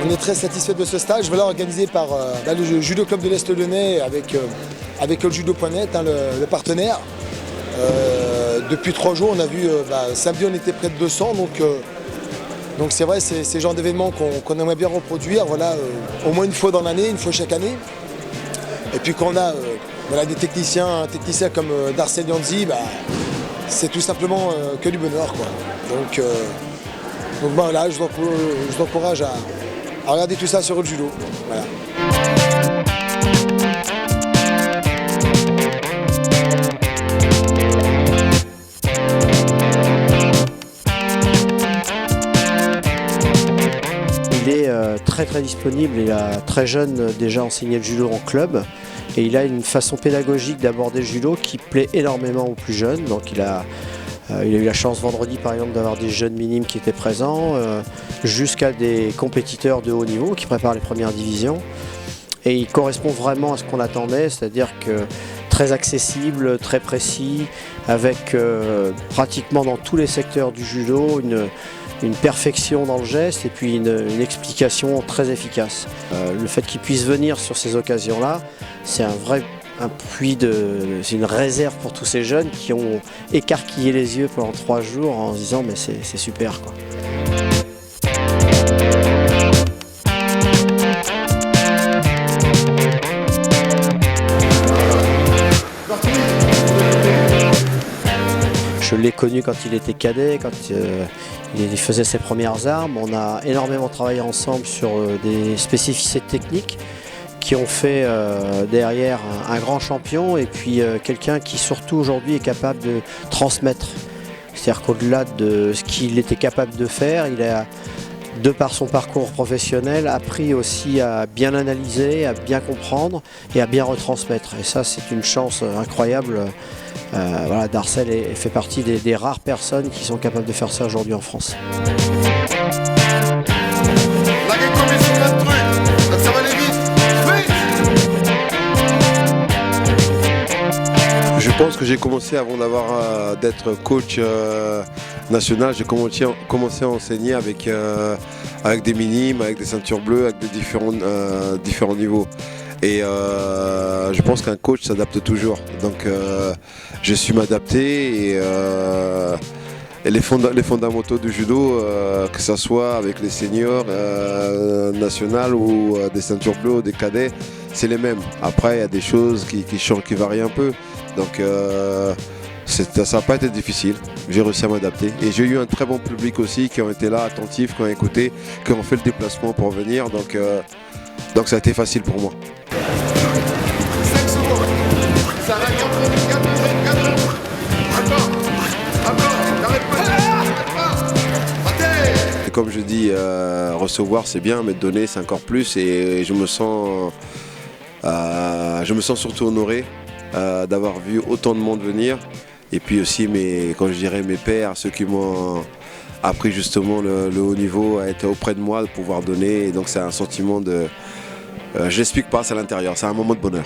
On est très satisfait de ce stage, voilà, organisé par le Judo Club de l'Est Lyonnais avec le Judo.net, le partenaire. Depuis 3 jours, on a vu, samedi on était près de 200, donc c'est vrai, c'est le genre d'événement qu'on aimerait bien reproduire, voilà, au moins une fois dans l'année, une fois chaque année. Et puis quand on a des techniciens comme Darcel Yanzi, c'est tout simplement que du bonheur, quoi. Donc voilà, je vous encourage à regarder tout ça sur le judo. Voilà. Il est très disponible, il a très jeune déjà enseigné le judo en club et il a une façon pédagogique d'aborder le judo qui plaît énormément aux plus jeunes. Donc il a eu la chance vendredi par exemple d'avoir des jeunes minimes qui étaient présents, jusqu'à des compétiteurs de haut niveau qui préparent les premières divisions. Et il correspond vraiment à ce qu'on attendait, c'est-à-dire que très accessible, très précis, avec pratiquement dans tous les secteurs du judo une perfection dans le geste et puis une explication très efficace. Le fait qu'il puisse venir sur ces occasions-là, c'est c'est une réserve pour tous ces jeunes qui ont écarquillé les yeux pendant 3 jours en se disant mais c'est super, quoi. Je l'ai connu quand il était cadet, quand il faisait ses premières armes. On a énormément travaillé ensemble sur des spécificités techniques qui ont fait derrière un grand champion et puis quelqu'un qui surtout aujourd'hui est capable de transmettre. C'est-à-dire qu'au-delà de ce qu'il était capable de faire, il a, de par son parcours professionnel, appris aussi à bien analyser, à bien comprendre et à bien retransmettre. Et ça, c'est une chance incroyable. Voilà, Darcel fait partie des rares personnes qui sont capables de faire ça aujourd'hui en France. Je pense que j'ai commencé avant d'être coach national, j'ai commencé à enseigner avec des minimes, avec des ceintures bleues, avec des différents niveaux. Et je pense qu'un coach s'adapte toujours. Donc j'ai su m'adapter et les fondamentaux du judo, que ce soit avec les seniors nationales ou des ceintures bleues ou des cadets, c'est les mêmes. Après, il y a des choses qui changent, qui varient un peu. Donc ça n'a pas été difficile, j'ai réussi à m'adapter. Et j'ai eu un très bon public aussi qui ont été là, attentifs, qui ont écouté, qui ont fait le déplacement pour venir. Donc ça a été facile pour moi. Et comme je dis, recevoir c'est bien, mais donner c'est encore plus. Et je me sens surtout honoré d'avoir vu autant de monde venir. Et puis aussi, mes pairs, ceux qui m'ont appris justement le haut niveau, à être auprès de moi, de pouvoir donner. Et donc c'est un sentiment de... je l'explique pas, c'est à l'intérieur, c'est un moment de bonheur.